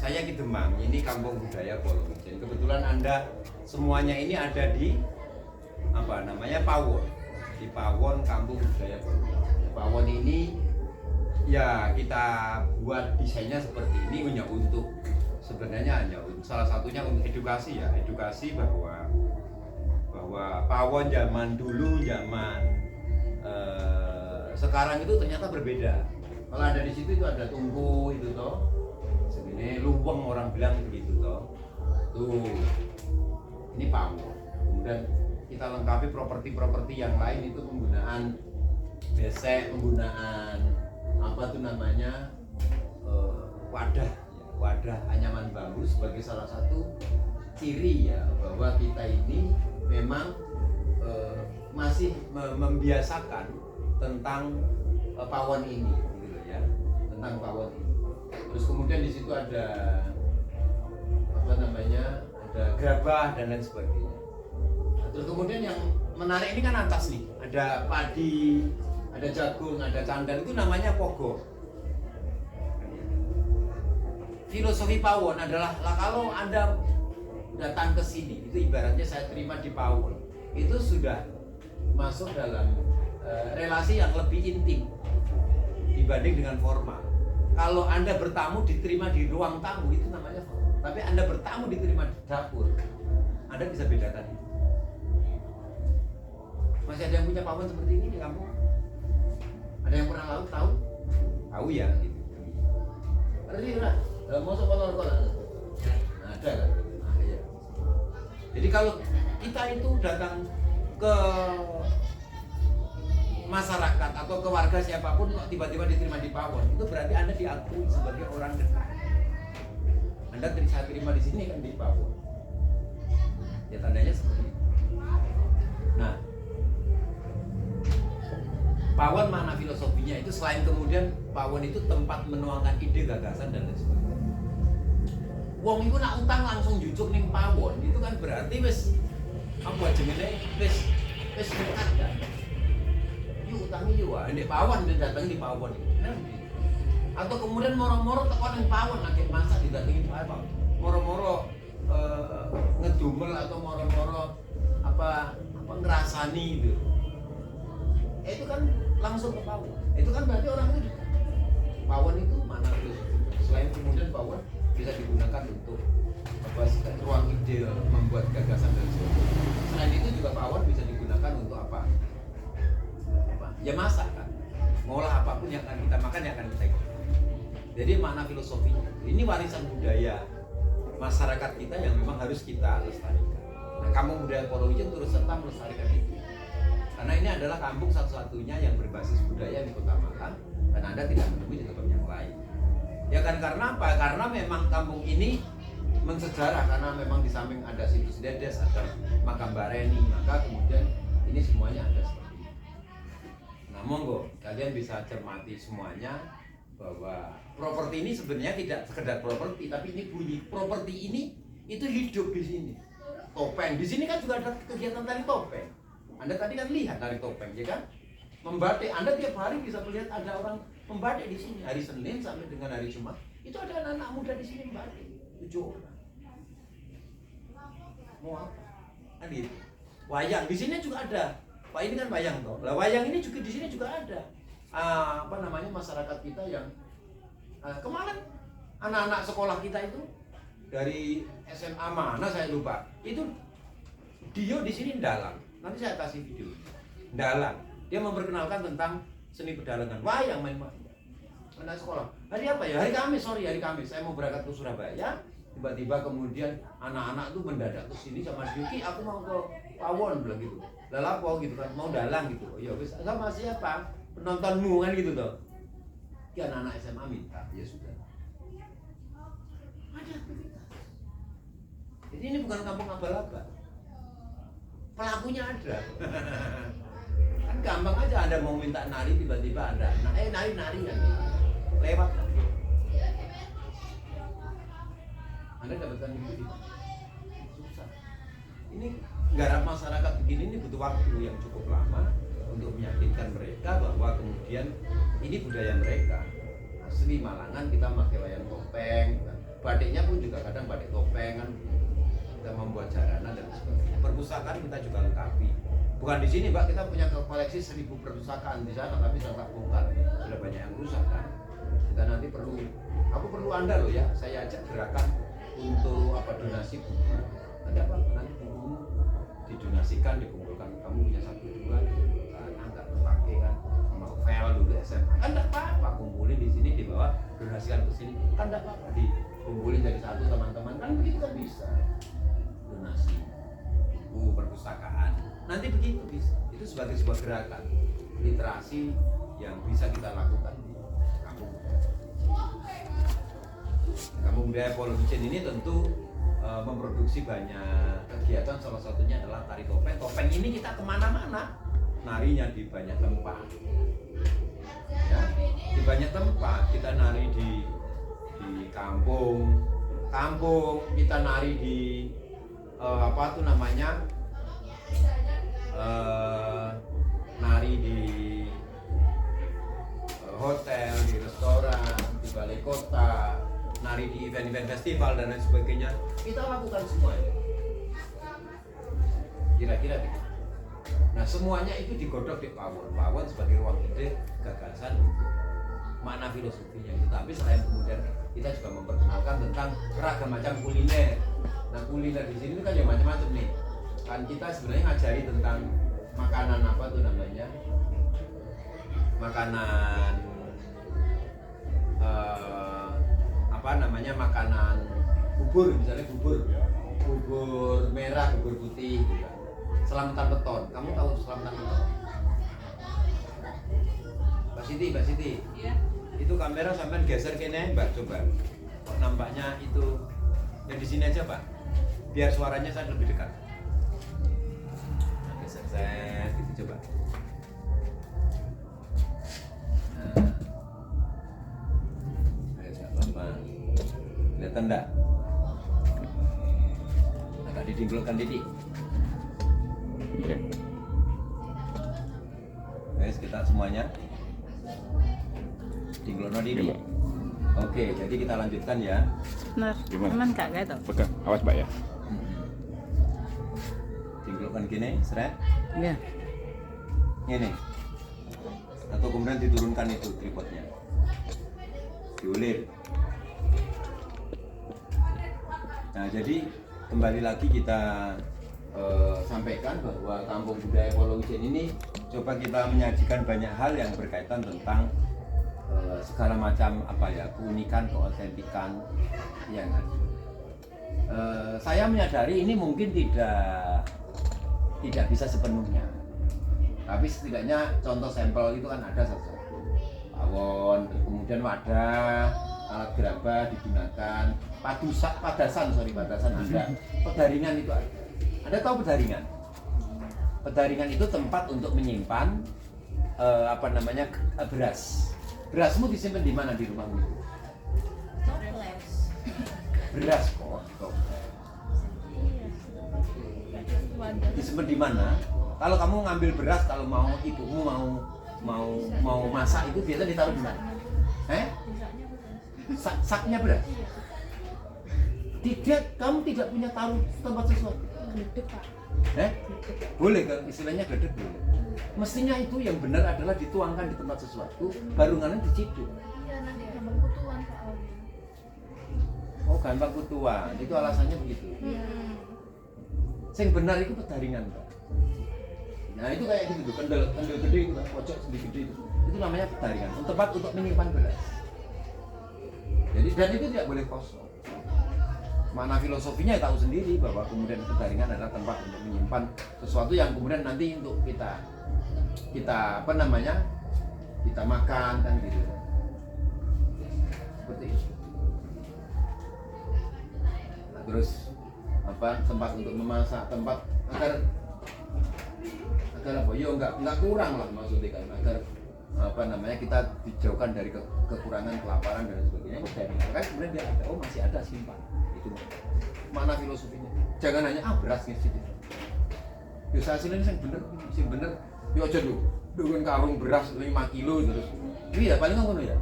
saya Ki Demang, ini Kampung Budaya Polowijen. Kebetulan Anda semuanya ini ada di Pawon. Di Pawon Kampung Budaya Polowijen. Pawon ini ya kita buat desainnya seperti ini sebenarnya hanya salah satunya untuk edukasi ya, edukasi bahwa Pawon zaman dulu, sekarang itu ternyata berbeda. Kalau ada di situ itu ada tungku itu toh, segini luweng orang bilang begitu toh. Tuh, ini Pawon. Kemudian kita lengkapi properti-properti yang lain itu penggunaan besek, penggunaan wadah anyaman bambu sebagai salah satu ciri ya bahwa kita ini memang masih membiasakan tentang Pawon ini gitu ya, tentang Pawon ini. Terus kemudian di situ ada ada gerabah dan lain sebagainya. Terus kemudian yang menarik ini kan atas nih, ada padi, ada jagung, ada candan, itu namanya pogo. Filosofi Pawon adalah kalau Anda datang ke sini, itu ibaratnya saya terima di Pawon, itu sudah masuk dalam relasi yang lebih intim dibanding dengan formal. Kalau Anda bertamu diterima di ruang tamu, itu namanya formal. Tapi Anda bertamu diterima di dapur, Anda bisa bedakan itu. Masih ada yang punya Pawon seperti ini di kampung? Ada yang pernah tahu? Tahu ya gitu. Mau sekolah ada kan? Nah, iya. Jadi kalau kita itu datang ke masyarakat atau ke warga siapapun kok tiba-tiba diterima di Pawon, itu berarti Anda diakui sebagai orang dekat. Anda saya terima di sini kan di Pawon. Ya tandanya seperti itu. Nah, Pawon mana filosofinya itu selain kemudian Pawon itu tempat menuangkan ide, gagasan dan lain sebagainya. Wong iku nak utang langsung jujuk ning Pawon, itu kan berarti wis jenenge wis dekat kan. Yuk utangi yo wae ndek Pawon dan datang di Pawon itu. Atau kemudian moro-moro teko ning Pawon akhir masa didatangi Pawon. Moro-moro ngedumel atau moro-moro ngerasani gitu. Itu kan langsung ke Pawon. Itu kan berarti orang itu dekat. Pawon itu mana filosofi? Selain kemudian Pawon bisa digunakan untuk ruang ide, membuat gagasan dan sebagainya. Selain itu juga Pawon bisa digunakan untuk apa? Ya masak kan. Ngolah apapun yang akan kita makan yang akan kita ikut. Jadi makna filosofinya. Ini warisan budaya masyarakat kita yang memang harus kita lestarikan. Nah, Kampung Budaya Polowijen turut serta melestarikan itu. Karena ini adalah kampung satu-satunya yang berbasis budaya di Kota Malang dan Anda tidak menemui di tempat yang lain. Ya kan karena apa? Karena memang kampung ini mensejarah, karena memang di samping ada situs Dedes, ada makam Mbak Reni, maka kemudian ini semuanya ada seperti itu. Nah monggo kalian bisa cermati semuanya bahwa properti ini sebenarnya tidak sekedar properti, tapi ini bunyi properti ini itu hidup di sini. Topeng di sini kan juga ada kegiatan tari topeng. Anda tadi kan lihat tari topeng, ya kan? Membatik. Anda tiap hari bisa melihat ada orang membatik di sini. Hari Senin sampai dengan hari Jumat itu ada anak-anak muda di sini membatik. 7 orang. Mau apa? Kan gitu. Wayang di sini juga ada. Pak ini kan wayang toh. Lah wayang ini juga di sini juga ada. Masyarakat kita yang kemarin anak-anak sekolah kita itu dari SMA mana saya lupa. Itu Dio di sini dalang. Nanti saya kasih video. Dalang. Dia memperkenalkan tentang seni pedalangan. Wayang main wayang. Anak sekolah. Hari apa ya? Hari Kamis, hari Kamis. Saya mau berangkat ke Surabaya. Tiba-tiba kemudian anak-anak tuh mendadak ke sini sama Yuki, aku mau ke Pawon bilang gitu. Lah apa gitu kan, mau dalang gitu. Oh, ya wis, sama siapa? Penontonmu kan gitu toh. Ya anak-anak SMA minta, ya sudah. Ada aktivitas. Jadi ini bukan kampung abal-abal. Pelakunya ada. Kan gampang aja Anda mau minta nari tiba-tiba ada. Nari kan. Lewat. Anda dapatkan itu susah. Ini garap masyarakat begini ini butuh waktu yang cukup lama untuk meyakinkan mereka bahwa kemudian ini budaya mereka. Asli Malangan kita pakai wayang topeng. batiknya pun juga kadang batik topeng kan, kita membuat jaranan dan sebagainya. Perpustakaan kita juga lengkapi. Bukan di sini Mbak, kita punya koleksi 1000 perpustakaan di sana, tapi saya tak bongkar, sudah banyak yang rusak kan. Kita nanti aku perlu Anda loh ya, saya ajak gerakan untuk donasi buku. Ada apa? Nanti bukumu didonasikan, dikumpulkan, kamu punya 1-2 dikumpulkan, nggak terpakai kan, mau file dulu SMA kan nggak apa-apa, kumpulin di sini, di bawah donasikan ke sini kan nggak apa-apa, dikumpulin jadi satu teman-teman kan, begitu kan bisa donasi buku perpustakaan, nanti begitu bisa. Itu sebagai sebuah gerakan literasi yang bisa kita lakukan di Kampung Budaya Polo Ijen ini tentu memproduksi banyak kegiatan, salah satunya adalah tari topeng. Topeng ini kita kemana-mana, narinya di banyak tempat ya, di banyak tempat kita nari di kampung, kita nari di nari di hotel, di restoran, di balai kota, nari di event-event festival dan lain sebagainya, kita lakukan semuanya. Kira-kira begitu. Nah semuanya itu digodok di Pawon sebagai ruang ide gagasan untuk makna filosofinya itu. Tapi selain kemudian kita juga memperkenalkan tentang beragam macam kuliner. Nah kuliner di sini kan ya macam-macam nih. Kan kita sebenarnya ngajari tentang makanan makanan bubur, misalnya bubur merah, bubur putih gitu. Selamatan beton, kamu tahu selamatan beton? Mbak Siti Iya. Itu kamera sampai geser kene Mbak, coba nampaknya itu yang di sini aja Pak, biar suaranya saya lebih dekat. Nah, geser saya gitu coba. Kelihatan enggak? Agak didinggulkan Didi. Iya. Guys, kita semuanya dinggulno Didi. Iya, Oke, jadi kita lanjutkan ya. Benar. Gimana? Aman Kak, gitu. Pegang, awas Mbak ya. Dinggulkan gini, seret. Iya. Ini. Atau kemudian diturunkan itu tripodnya. Diulir. Nah, jadi kembali lagi kita sampaikan bahwa Kampung Budaya Polo Ijen ini coba kita menyajikan banyak hal yang berkaitan tentang segala macam keunikan, keotentikan yang ada. Saya menyadari ini mungkin tidak bisa sepenuhnya, tapi setidaknya contoh sampel itu kan ada sesuatu. Pawon, kemudian wadah, alat gerabah digunakan, padasan ada, pedaringan itu ada. Anda tahu pedaringan? Pedaringan itu tempat untuk menyimpan beras. Berasmu disimpan di mana di rumahmu? Toples. Beras kok. Disimpan di mana? Kalau kamu ngambil beras, kalau mau ibumu mau masak itu biasa ditaruh di mana? Saknya beras. Kamu tidak punya taruh tempat sesuatu. Gledek, Pak. Boleh kan istilahnya gledek boleh. Mestinya itu yang benar adalah dituangkan di tempat sesuatu, baru nganan diciduk. Iya, nanti gampang kutuan soalnya. Oh, gampang kutuan. Itu alasannya begitu. Sing benar itu pedaringan, Pak. Nah, itu kayak gitu tuh, kendel gede itu, pojok sedikit gede itu. Itu namanya pedaringan, tempat untuk menyimpan beras. Jadi dan itu tidak boleh kosong. Mana filosofinya tahu sendiri bahwa kemudian pedaringan adalah tempat untuk menyimpan sesuatu yang kemudian nanti untuk kita makan kan gitu. Seperti itu. Nah, terus tempat untuk memasak, tempat agar enggak kurang lah maksudnya kan, agar kita dijauhkan dari kekurangan, kelaparan dan sebagainya. Kan kemudian dia ada, masih ada simpan. Itu mana filosofinya? Jangan hanya beras ngisi. Yo hasilnya sing bener. Yo aja lho, dengan karung beras 5 kilo terus. Iya paling ngono ya.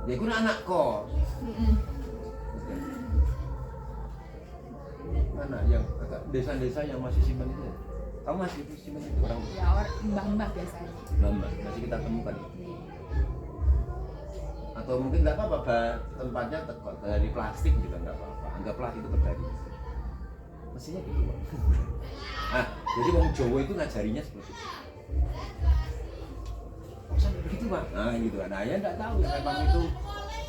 Ya iku anak kos. Mana yang agak desa-desa yang masih simpan itu? Kamu masih simpan itu orang? Ya orang mbah-mbah biasanya. Lama masih kita temukan. Atau mungkin nggak apa-apa, tempatnya dari plastik juga nggak apa-apa. Anggaplah itu terjadi. Mestinya gitu, Pak. Nah, jadi wong Jawa itu ngajarinya seperti itu. Oh, sampai begitu, Pak. Nah, gitu kan. Nah, ya nggak tahu ya memang itu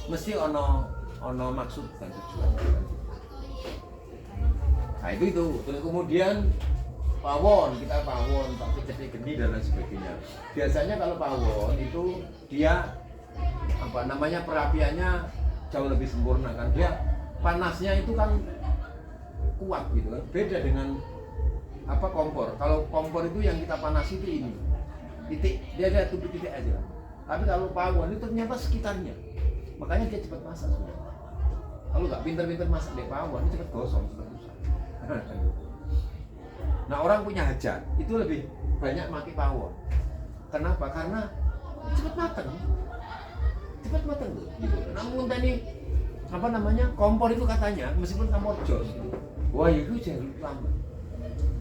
mesti ono maksud dan tujuan. Nah, itu. Terus kemudian pawon, kita pawon, tapi jadi geni dan lain sebagainya. Biasanya kalau pawon itu dia apa namanya perapiannya jauh lebih sempurna kan, dia panasnya itu kan kuat gitu kan, beda dengan apa kompor. Kalau kompor itu yang kita panasi itu ini titik, dia ada titik aja, tapi kalau pawon itu ternyata sekitarnya, makanya dia cepat masak sebenarnya. Kalau nggak pinter-pinter masak deh pawon itu cepat gosong, cepat rusak. Nah, orang punya hajat itu lebih banyak pakai pawon. Kenapa? Karena cepat matang gitu. Namun tadi apa namanya kompor itu katanya meskipun kompor jos gitu, wah itu jauh lama.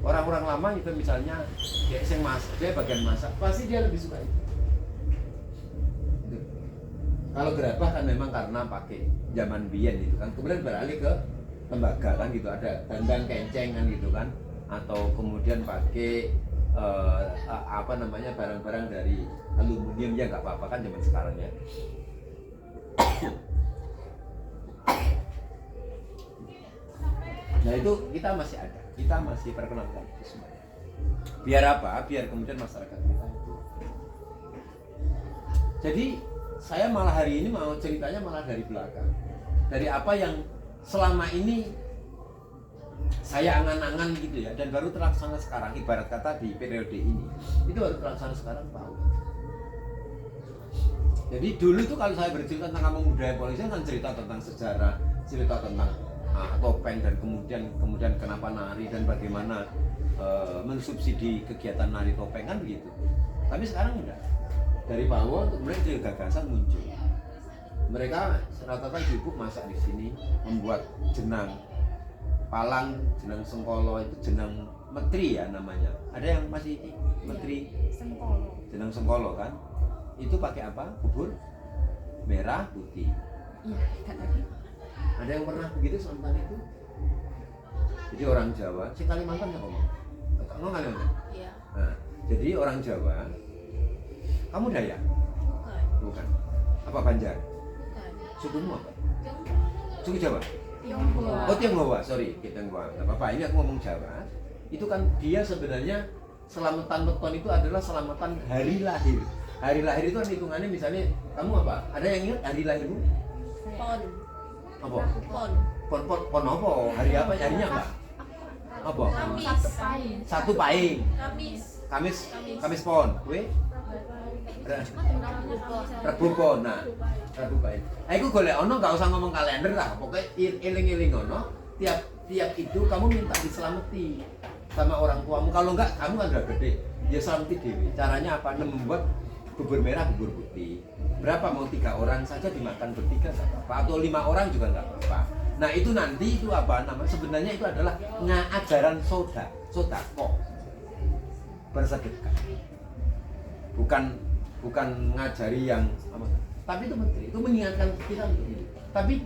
Orang-orang lama itu misalnya dia yang masak, dia bagian masak, pasti dia lebih suka itu. Gitu. Kalau gerabah kan memang karena pakai zaman biyen gitu kan, kemudian beralih ke lembaga kan gitu, ada dandang kenceng kan gitu kan, atau kemudian pakai apa namanya barang-barang dari aluminium ya nggak apa-apa kan zaman sekarang ya. Nah itu kita masih ada, kita masih perkenalkan itu semuanya. Biar apa? Biar kemudian masyarakat kita itu. Jadi saya malah hari ini mau ceritanya malah dari belakang, dari apa yang selama ini saya angan-angan gitu ya, dan baru terlaksana sekarang. Ibarat kata di periode ini itu baru terlaksana sekarang tahu. Jadi dulu itu kalau saya bercerita tentang kampung budaya Polisi kan cerita tentang sejarah, cerita tentang topeng dan kemudian kenapa nari dan bagaimana mensubsidi kegiatan nari topeng kan begitu. Tapi sekarang enggak. Dari pawon kemudian juga gagasan muncul. Mereka rata-rata sibuk masak di sini, membuat jenang palang, jenang sengkolo, itu jenang metri ya namanya. Ada yang masih metri? Sengkolo. Jenang sengkolo kan? Itu pakai apa? Bubur merah putih. Iya, tadi. Ada yang pernah begitu sementara itu? Jadi orang Jawa, si Kalimantan ya ngomong? Kamu Kalimantan? Iya. Nah, jadi orang Jawa, kamu Dayak? Bukan. Bukan. Apa Banjar? Bukan. Sukumu apa? Suku Jawa? Tionghoa. Oh Tionghoa, sorry, Tionghoa. Gak apa-apa, ini aku ngomong Jawa. Itu kan dia sebenarnya selamatan beton itu adalah selamatan hari lahir. Hari lahir itu kan hitungannya misalnya kamu apa? Ada yang ingat hari lahirmu? Pon. Apa? Pon. Pon apa? Hari apa? Harinya apa? Apa? Satu paing. Satu paing. Kamis pon. Kue? Rebu pon. Nah, Rebu paing. Aku golek ono gak usah ngomong kalender lah. Pokoknya eling-eling ono. Tiap itu kamu minta diselamati sama orang tuamu. Kalau enggak kamu kan udah gede. Ya selamati dewi. Caranya apa? Membuat bubur merah, bubur putih. Berapa mau 3 orang saja dimakan bertiga nggak apa-apa, atau 5 orang juga nggak apa-apa. Nah itu nanti itu apa namanya? Sebenarnya itu adalah ajaran sodako, bersedekah. Bukan ngajari yang apa? Tapi itu penting. Itu mengingatkan kita untuk itu. Tapi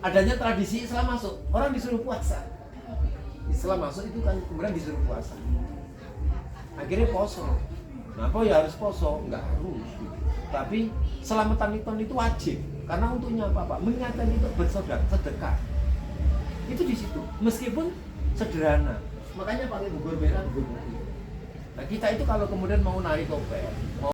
adanya tradisi Islam masuk, orang disuruh puasa. Islam masuk itu kan kemudian disuruh puasa. Akhirnya poso. Kenapa ya harus poso? Enggak harus. Tapi selamatan itu wajib. Karena untuknya apa Pak? Mengingatkan itu bersedekah. Itu di situ. Meskipun sederhana. Makanya pakai bubur merah, bubur putih. Nah kita itu kalau kemudian mau nari topeng,